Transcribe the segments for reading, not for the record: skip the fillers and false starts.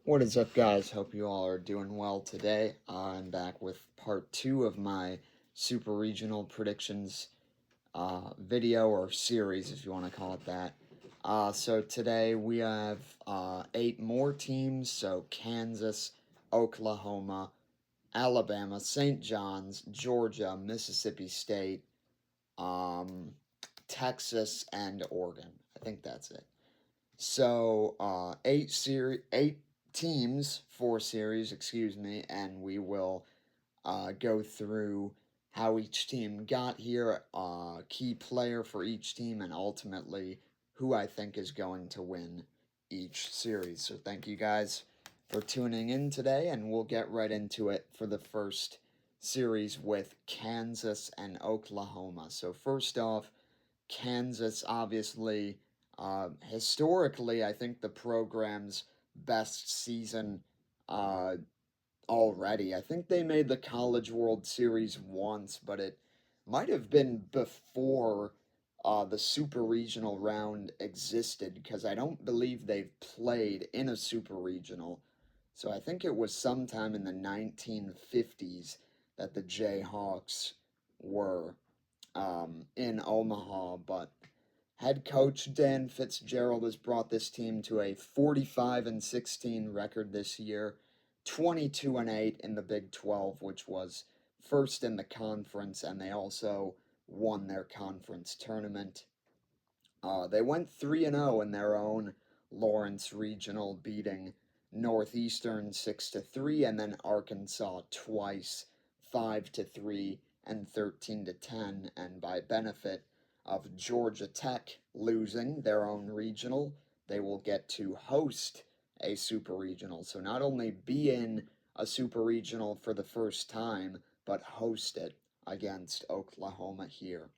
What is up, guys? Hope you all are doing well today. I'm back with part two of my Super Regional Predictions video or series, if you want to call it that. So today we have eight more teams. So Kansas, Oklahoma, Alabama, St. John's, Georgia, Mississippi State, um, Texas, and Oregon. I think that's it. So, eight teams, four series, excuse me, and we will go through how each team got here, key player for each team, and ultimately who I think is going to win each series. So, thank you guys for tuning in today, and we'll get right into it for the first series with Kansas and Oklahoma. So, first off, Kansas, obviously, historically, I think the program's best season uh, already. I think they made the College World Series once, but it might have been before the Super Regional round existed because I don't believe they've played in a Super Regional. So I think it was sometime in the 1950s that the Jayhawks were in Omaha, but head coach Dan Fitzgerald has brought this team to a 45-16 record this year, 22-8 in the Big 12, which was first in the conference, and they also won their conference tournament. They went 3-0 in their own Lawrence Regional, beating Northeastern 6-3, and then Arkansas twice 5-3 and 13-10, and by benefit of Georgia Tech losing their own regional, they will get to host a super regional. So not only be in a super regional for the first time, but host it against Oklahoma here.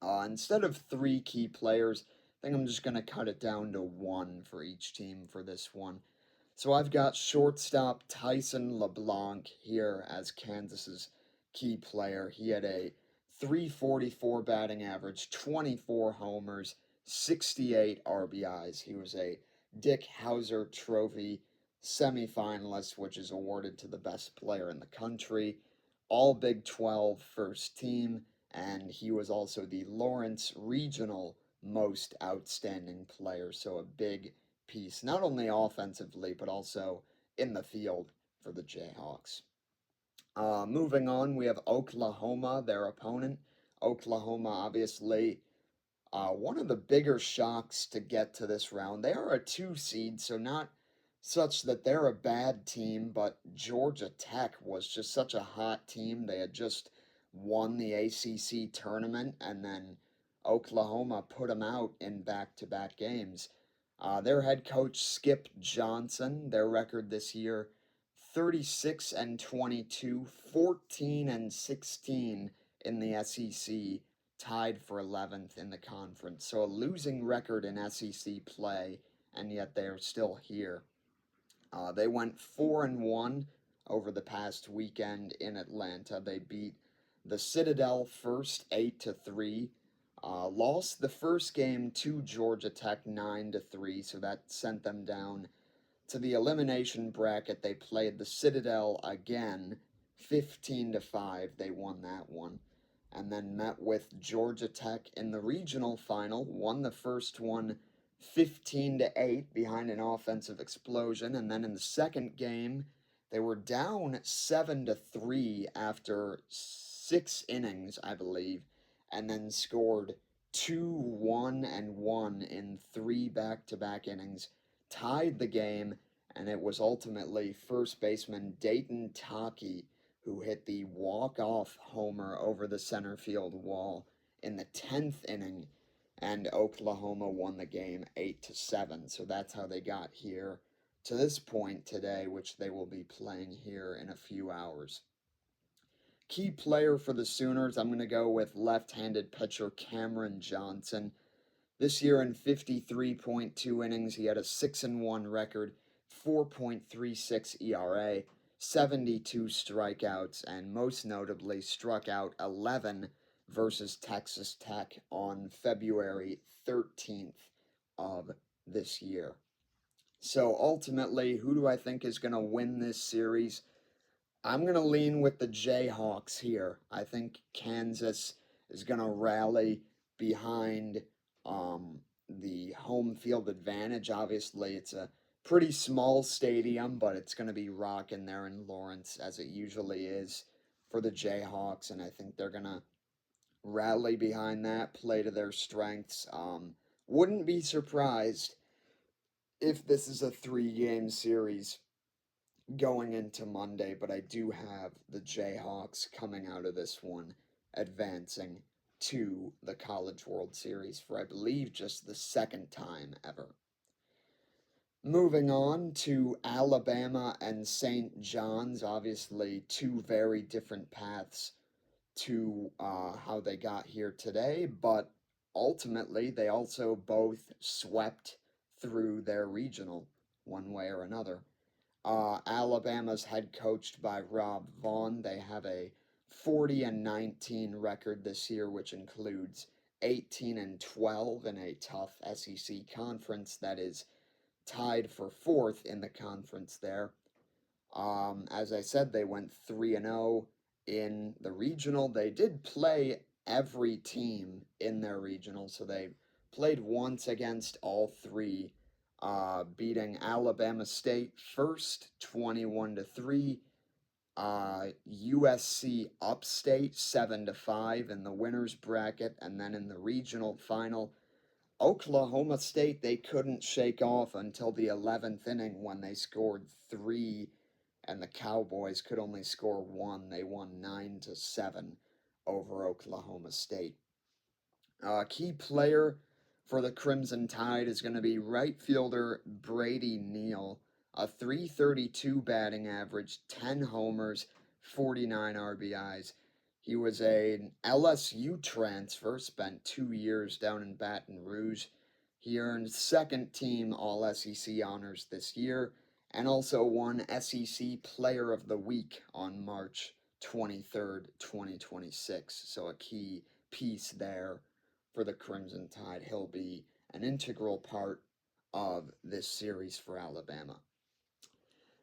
Instead of three key players, I think I'm just going to cut it down to one for each team for this one. So I've got shortstop Tyson LeBlanc here as Kansas's key player. He had a 344 batting average, 24 homers, 68 RBIs. He was a Dick Hauser Trophy semifinalist, which is awarded to the best player in the country. All Big 12 first team, and he was also the Lawrence Regional Most Outstanding Player. So a big piece, not only offensively, but also in the field for the Jayhawks. Moving on, we have Oklahoma, their opponent. Oklahoma, obviously, one of the bigger shocks to get to this round. They are a two seed, so not such that they're a bad team, but Georgia Tech was just such a hot team. They had just won the ACC tournament, and then Oklahoma put them out in back to back games. Their head coach, Skip Johnson, their record this year 36-22, 14-16 in the SEC, tied for 11th in the conference. So a losing record in SEC play, and yet they're still here. They went 4-1 over the past weekend in Atlanta. They beat the Citadel first 8-3. Lost the first game to Georgia Tech 9-3, so that sent them down to the elimination bracket. They played the Citadel again 15-5. They won that one. And then met with Georgia Tech in the regional final, won the first one 15-8 behind an offensive explosion. And then in the second game, they were down 7-3 after 6 innings, I believe, and then scored 2-1-1 in three back-to-back innings, tied the game, and it was ultimately first baseman Dayton Taki who hit the walk-off homer over the center field wall in the 10th inning, and Oklahoma won the game 8-7. So that's how they got here to this point today, which they will be playing here in a few hours. Key player for the Sooners, I'm going to go with left-handed pitcher Cameron Johnson. This year in 53.2 innings, he had a 6-1 record, 4.36 ERA, 72 strikeouts, and most notably struck out 11 versus Texas Tech on February 13th of this year. So ultimately, who do I think is going to win this series? I'm going to lean with the Jayhawks here. I think Kansas is going to rally behind the home field advantage. Obviously, it's a pretty small stadium, but it's going to be rocking there in Lawrence, as it usually is for the Jayhawks, and I think they're going to rally behind that, play to their strengths. Wouldn't be surprised if this is a 3-game series going into Monday, but I do have the Jayhawks coming out of this one, advancing to the College World Series for, I believe, just the second time ever. Moving on to Alabama and St. John's, obviously two very different paths to how they got here today, but ultimately they also both swept through their regional one way or another. Alabama's head coached by Rob Vaughn. They have a 40-19 record this year, which includes 18-12 in a tough SEC conference that is tied for fourth in the conference there. As I said, they went 3-0 in the regional. They did play every team in their regional, so they played once against all three, beating Alabama State first 21-3, USC Upstate 7-5 in the winners bracket, and then in the regional final, Oklahoma State they couldn't shake off until the 11th inning when they scored three and the Cowboys could only score one. They won 9-7 over Oklahoma State. Key player for the Crimson Tide is going to be right fielder Brady Neal, a 332 batting average, 10 homers, 49 RBIs. He was an LSU transfer, spent 2 years down in Baton Rouge. He earned second team All SEC honors this year and also won SEC Player of the Week on March 23rd, 2026. So a key piece there for the Crimson Tide. He'll be an integral part of this series for Alabama.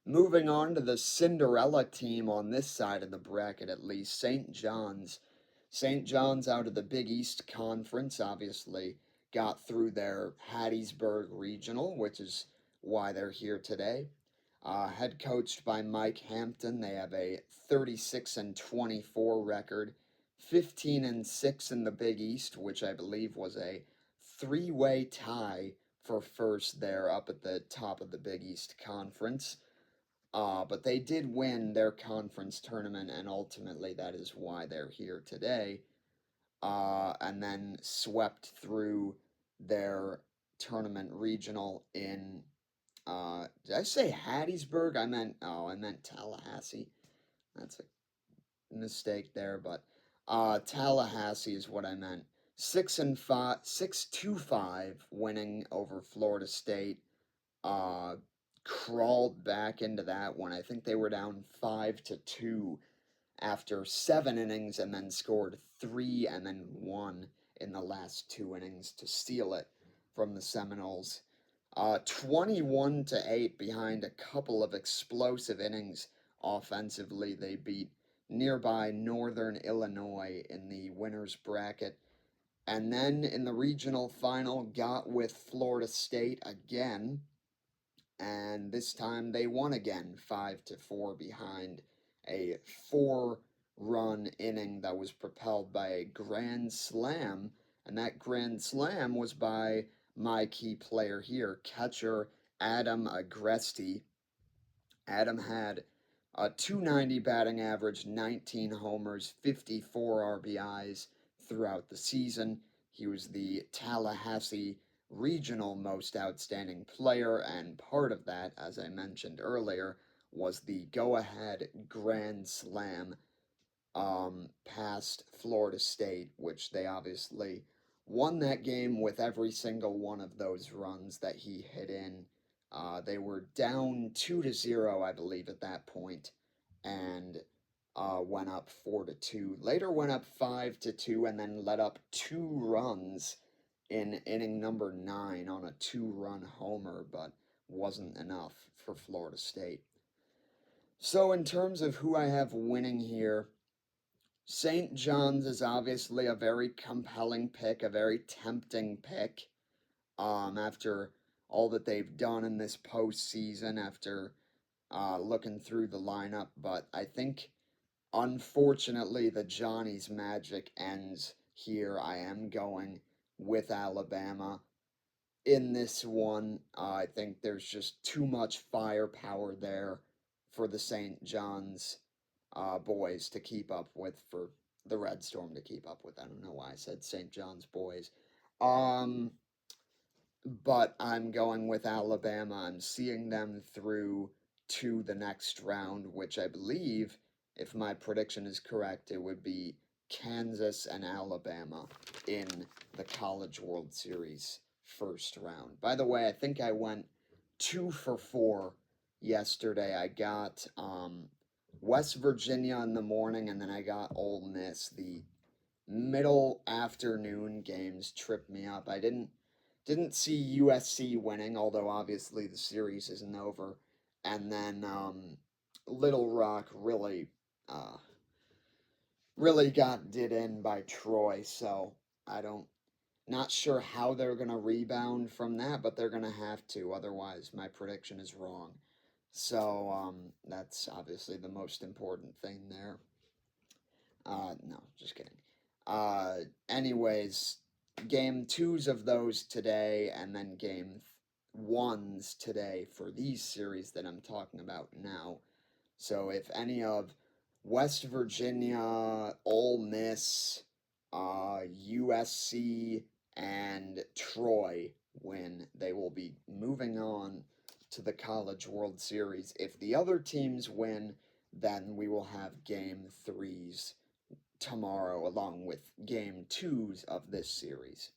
Moving on to the Cinderella team on this side of the bracket, at least, St. John's. St. John's out of the Big East Conference, obviously, got through their Hattiesburg Regional, which is why they're here today. Head coached by Mike Hampton, they have a 36-24 record, 15-6 in the Big East, which I believe was a three-way tie for first there up at the top of the Big East Conference. But they did win their conference tournament, and ultimately that is why they're here today. And then swept through their tournament regional in, did I say Hattiesburg? I meant Tallahassee. That's a mistake there, but Tallahassee is what I meant. 6-5, 6-5, winning over Florida State. Crawled back into that one. I think they were down 5-2 after 7 innings and then scored 3 and then 1 in the last 2 innings to steal it from the Seminoles. 21-8 behind a couple of explosive innings offensively. They beat nearby Northern Illinois in the winners bracket. And then in the regional final, got with Florida State again. And this time they won again, 5-4 behind a 4-run inning that was propelled by a grand slam. And that grand slam was by my key player here, catcher Adam Agresti. Adam had a 290 batting average, 19 homers, 54 RBIs throughout the season. He was the Tallahassee regional most outstanding player, and part of that, as I mentioned earlier, was the go-ahead grand slam past Florida State, which they obviously won that game with every single one of those runs that he hit in. They were down 2-0, I believe, at that point, and went up 4-2. Later went up 5-2, and then let up 2 runs in inning number 9 on a 2-run homer. But wasn't enough for Florida State. So in terms of who I have winning here, St. John's is obviously a very compelling pick, a very tempting pick. After all that they've done in this postseason, after looking through the lineup, but I think unfortunately the Johnny's magic ends here. I am going with Alabama in this one. I think there's just too much firepower there for the St. John's boys to keep up with, for the Red Storm to keep up with. I don't know why I said St. John's boys. But I'm going with Alabama. I'm seeing them through to the next round, which I believe, if my prediction is correct, it would be Kansas and Alabama in the College World Series first round. By the way, I think I went 2 for 4 yesterday. I got West Virginia in the morning, and then I got Ole Miss. The middle afternoon games tripped me up. I didn't see USC winning, although obviously the series isn't over. And then Little Rock really got did in by Troy, so not sure how they're gonna rebound from that, but they're gonna have to, otherwise my prediction is wrong. So that's obviously the most important thing there. No, just kidding. Anyways, game twos of those today, and then game ones today for these series that I'm talking about now. So if any of West Virginia, Ole Miss, USC, and Troy win, they will be moving on to the College World Series. If the other teams win, then we will have game threes tomorrow, along with game twos of this series.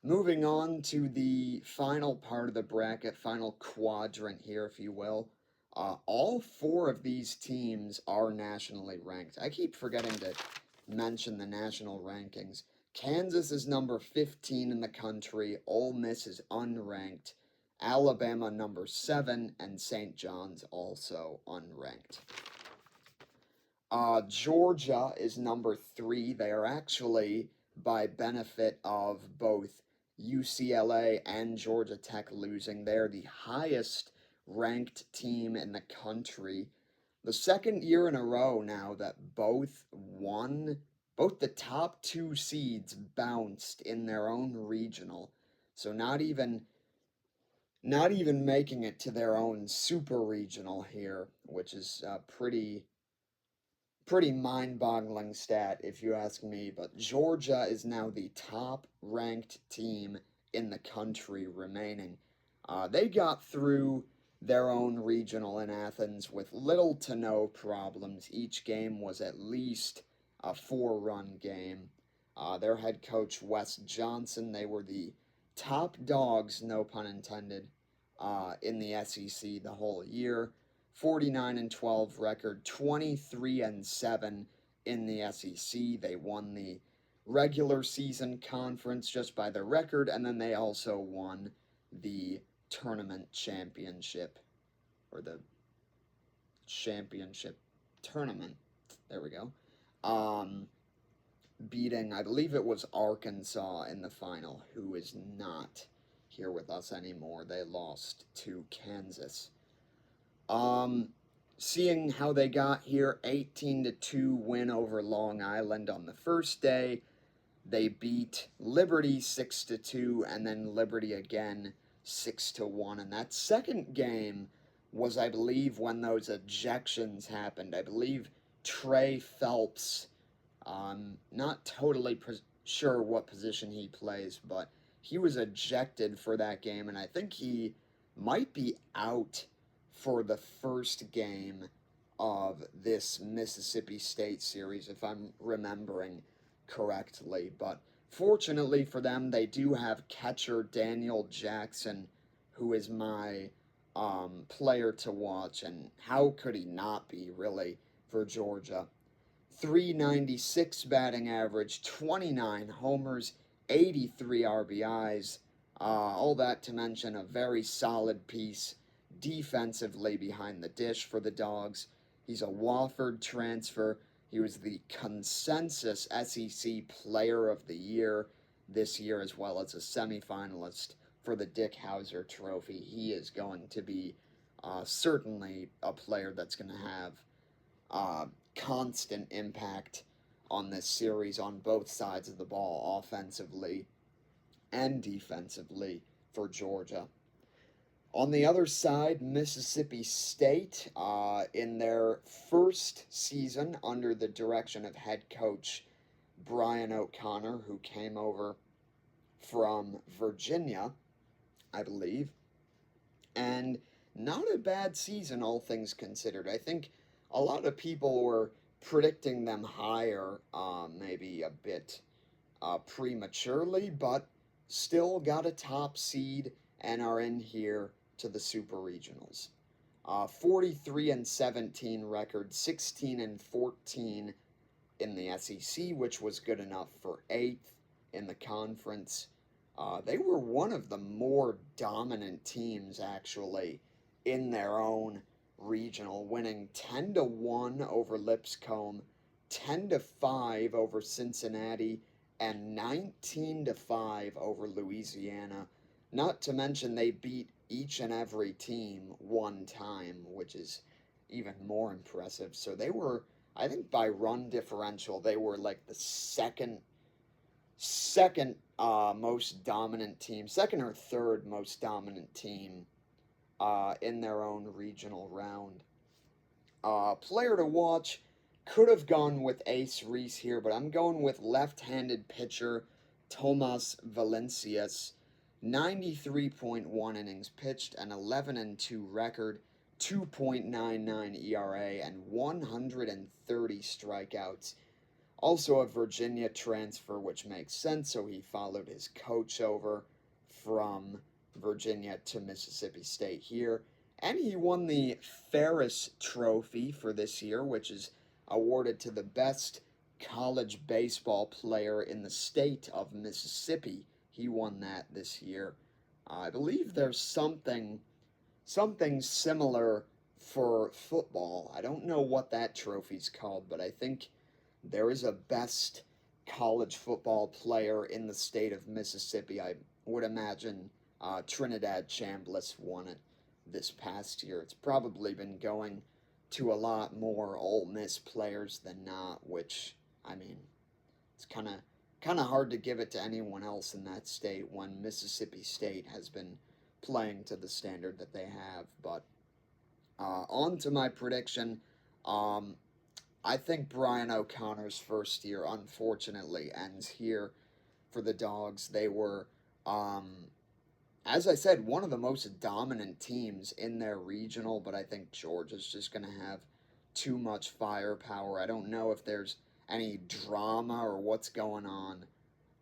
Moving on to the final part of the bracket, final quadrant here, if you will. All 4 of these teams are nationally ranked. I keep forgetting to mention the national rankings. Kansas is number 15 in the country. Ole Miss is unranked. Alabama number 7, and St. John's also unranked. Georgia is number 3. They are actually, by benefit of both UCLA and Georgia Tech losing, they're the highest ranked team in the country. The second year in a row now that both the top 2 seeds bounced in their own regional. So not even making it to their own super regional here, which is pretty mind-boggling stat if you ask me, but Georgia is now the top-ranked team in the country remaining. They got through their own regional in Athens with little to no problems. Each game was at least a 4-run game. Their head coach, Wes Johnson, they were the top dogs, no pun intended, in the SEC the whole year. 49-12 record, 23-7 in the SEC. They won the regular season conference just by the record, and then they also won the tournament championship, or the championship tournament. There we go. Beating, I believe it was Arkansas in the final, who is not here with us anymore. They lost to Kansas. Seeing how they got here, 18-2 win over Long Island on the first day. They beat Liberty 6-2, and then Liberty again 6-1. And that second game was, I believe, when those ejections happened. I believe Trey Phelps, not totally sure what position he plays, but he was ejected for that game, and I think he might be out for the first game of this Mississippi State series, if I'm remembering correctly. But fortunately for them, they do have catcher Daniel Jackson, who is my player to watch, and how could he not be, really, for Georgia? 396 batting average, 29 homers, 83 RBIs. All that to mention a very solid piece defensively behind the dish for the Dogs. He's a Wofford transfer. He was the consensus SEC Player of the Year this year, as well as a semifinalist for the Dick Hauser Trophy. He is going to be certainly a player that's going to have constant impact on this series on both sides of the ball, offensively and defensively for Georgia. On the other side, Mississippi State, in their first season under the direction of head coach Brian O'Connor, who came over from Virginia, I believe, and not a bad season, all things considered. I think a lot of people were predicting them higher, maybe a bit prematurely, but still got a top seed and are in here to the Super Regionals. 43-17 record, 16-14 in the SEC, which was good enough for 8th in the conference. They were one of the more dominant teams, actually, in their own regional, winning 10-1 over Lipscomb, 10-5 over Cincinnati, and 19-5 over Louisiana. Not to mention they beat each and every team one time, which is even more impressive. So they were, I think by run differential, they were like the second most dominant team, second or third most dominant team in their own regional round. Player to watch, could have gone with Ace Reese here, but I'm going with left-handed pitcher Tomas Valencias. 93.1 innings pitched, an 11-2 record, 2.99 ERA, and 130 strikeouts. Also a Virginia transfer, which makes sense, so he followed his coach over from Virginia to Mississippi State here. And he won the Ferris Trophy for this year, which is awarded to the best college baseball player in the state of Mississippi. He won that this year. I believe there's something similar for football. I don't know what that trophy's called, but I think there is a best college football player in the state of Mississippi. I would imagine Trinidad Chambliss won it this past year. It's probably been going to a lot more Ole Miss players than not, which, I mean, it's kind of hard to give it to anyone else in that state when Mississippi State has been playing to the standard that they have. But on to my prediction. I think Brian O'Connor's first year, unfortunately, ends here for the Dogs. They were, as I said, one of the most dominant teams in their regional, but I think Georgia's just going to have too much firepower. I don't know if there's any drama or what's going on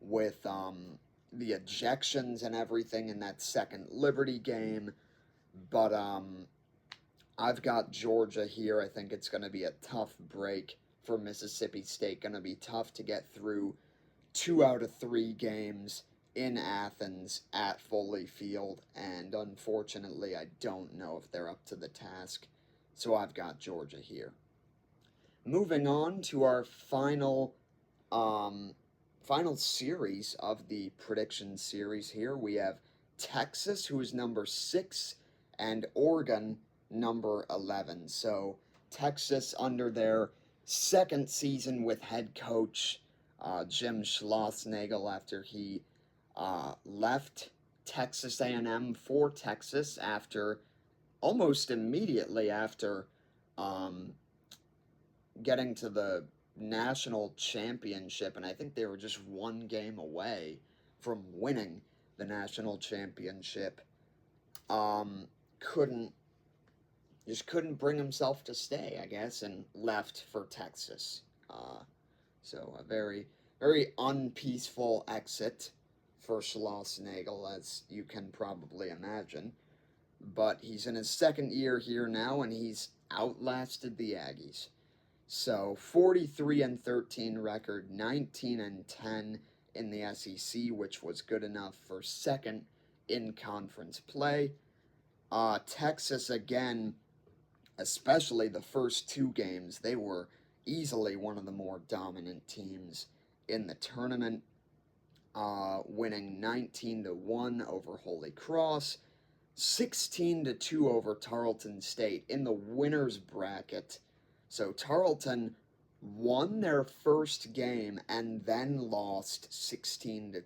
with the ejections and everything in that second Liberty game, but I've got Georgia here. I think it's going to be a tough break for Mississippi State. Going to be tough to get through 2 out of 3 games in Athens at Foley Field, and unfortunately, I don't know if they're up to the task. So I've got Georgia here. Moving on to our final series of the prediction series here, we have Texas, who is number 6, and Oregon, number 11. So Texas, under their second season with head coach Jim Schlossnagle, after he left Texas A&M for Texas after almost immediately after getting to the national championship, and I think they were just 1 game away from winning the national championship. Couldn't bring himself to stay, I guess, and left for Texas. So a very, very unpeaceful exit for Schlossnagle, as you can probably imagine. But he's in his second year here now, and he's outlasted the Aggies. So 43-13 record, 19-10 in the SEC, which was good enough for second in conference play. Texas, again, especially the first two games, they were easily one of the more dominant teams in the tournament, winning 19-1 over Holy Cross, 16-2 over Tarleton State in the winners bracket. So Tarleton won their first game and then lost 16-2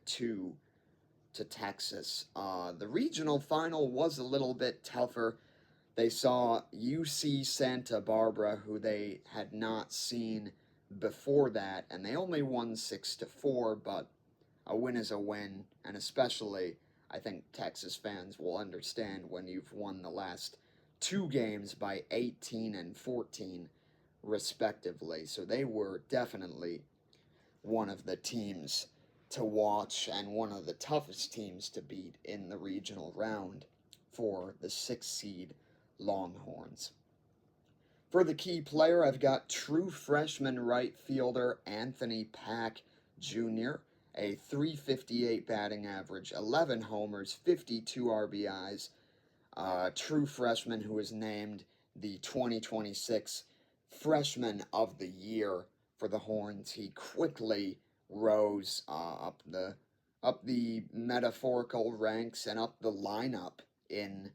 to Texas. The regional final was a little bit tougher. They saw UC Santa Barbara, who they had not seen before that, and they only won 6-4, but a win is a win, and especially I think Texas fans will understand when you've won the last two games by 18 and 14 respectively. So they were definitely one of the teams to watch and one of the toughest teams to beat in the regional round for the 6th seed Longhorns. For the key player, I've got true freshman right fielder Anthony Pack Jr., a 358 batting average, 11 homers, 52 RBIs. True freshman who was named the 2026 Freshman of the Year for the Horns. He quickly rose up the metaphorical ranks and up the lineup in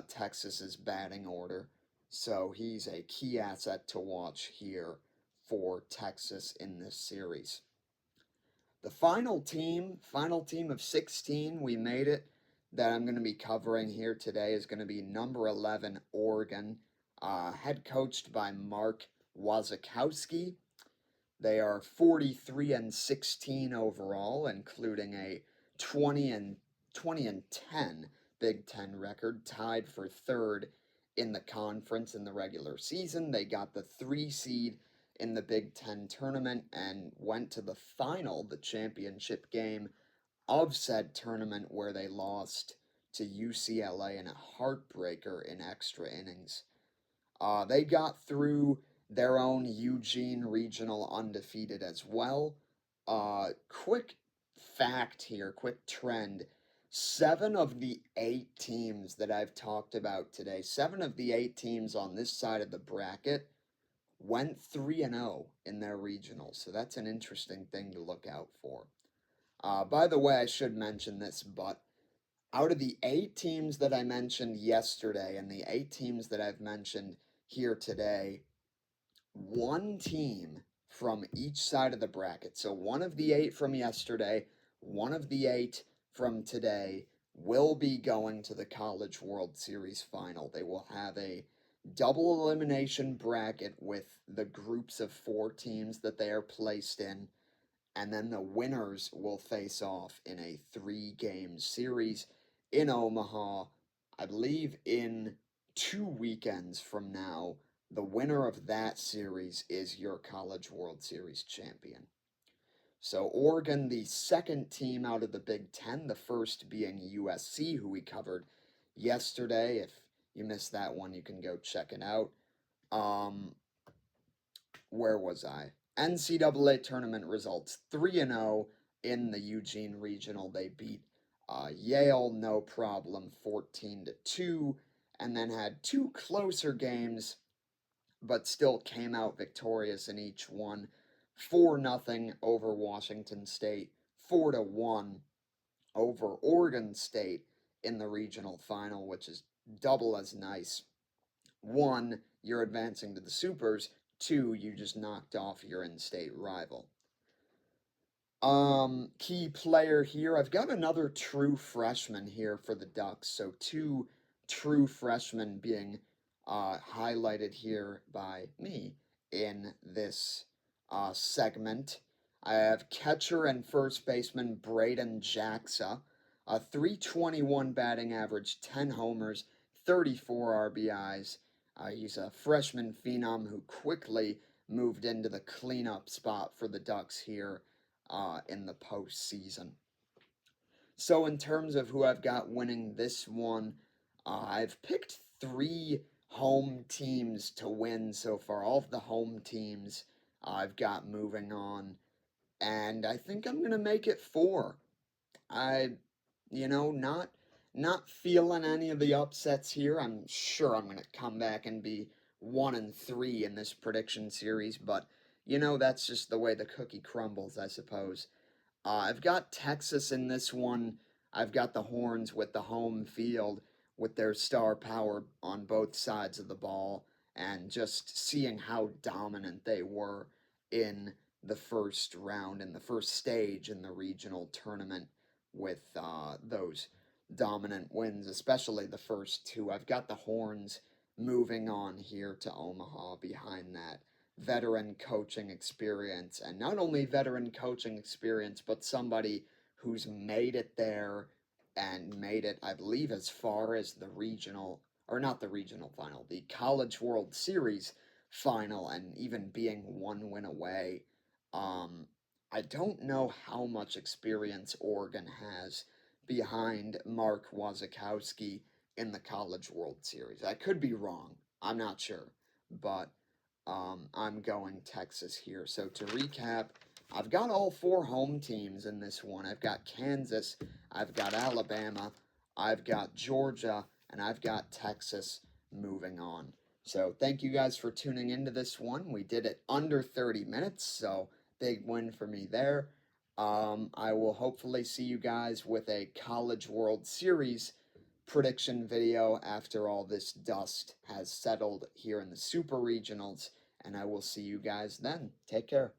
Texas's batting order. So he's a key asset to watch here for Texas in this series. The final team of 16, we made it, that I'm going to be covering here today is going to be number 11, Oregon, head coached by Mark Wazakowski. They are 43-16 overall, including a 20-10 Big Ten record, tied for third in the conference in the regular season. They got the 3 seed in the Big Ten tournament and went to the final, the championship game of said tournament, where they lost to UCLA in a heartbreaker in extra innings. They got through their own Eugene Regional undefeated as well. Quick fact here, quick trend. 7 of the 8 teams that I've talked about today, 7 of the 8 teams on this side of the bracket went 3-0 in their regionals. So that's an interesting thing to look out for. By the way, I should mention this, but out of the 8 teams that I mentioned yesterday and the 8 teams that I've mentioned here today, one team from each side of the bracket, so one of the 8 from yesterday, one of the 8 from today, will be going to the College World Series final. They will have a double elimination bracket with the groups of 4 teams that they are placed in, and then the winners will face off in a 3-game series in Omaha, I believe in 2 weekends from now. The winner of that series is your College World Series champion. So Oregon, the second team out of the Big Ten, the first being USC, who we covered yesterday. If you missed that one, you can go check it out. Where was I? NCAA tournament results, 3-0 in the Eugene Regional. They beat Yale, no problem, 14-2, and then had 2 closer games, but still came out victorious in each one. 4-0 over Washington State, 4-1 over Oregon State in the regional final, which is double as nice. 1, you're advancing to the Supers. 2, you just knocked off your in-state rival. Key player here, I've got another true freshman here for the Ducks. So 2 true freshmen being highlighted here by me in this segment. I have catcher and first baseman Braden Jacksa, a 321 batting average, 10 homers, 34 RBIs. He's a freshman phenom who quickly moved into the cleanup spot for the Ducks here in the postseason. So in terms of who I've got winning this one, I've picked 3 home teams to win so far. All of the home teams I've got moving on, and I think I'm going to make it 4. Not not feeling any of the upsets here. I'm sure I'm going to come back and be 1-3 in this prediction series, but that's just the way the cookie crumbles, I suppose. I've got Texas in this one. I've got the Horns with the home field with their star power on both sides of the ball, and just seeing how dominant they were in the first round, in the first stage in the regional tournament with those dominant wins, especially the first two. I've got the Horns moving on here to Omaha behind that veteran coaching experience, and not only veteran coaching experience, but somebody who's made it there and made it, I believe, as far as the regional, or not the regional final, the College World Series final, and even being one win away. Um, I don't know how much experience Oregon has behind Mark Wazakowski in the College World Series. I could be wrong. I'm not sure. But I'm going Texas here. So to recap, I've got all four home teams in this one. I've got Kansas, I've got Alabama, I've got Georgia, and I've got Texas moving on. So thank you guys for tuning into this one. We did it under 30 minutes, so big win for me there. I will hopefully see you guys with a College World Series prediction video after all this dust has settled here in the Super Regionals, and I will see you guys then. Take care.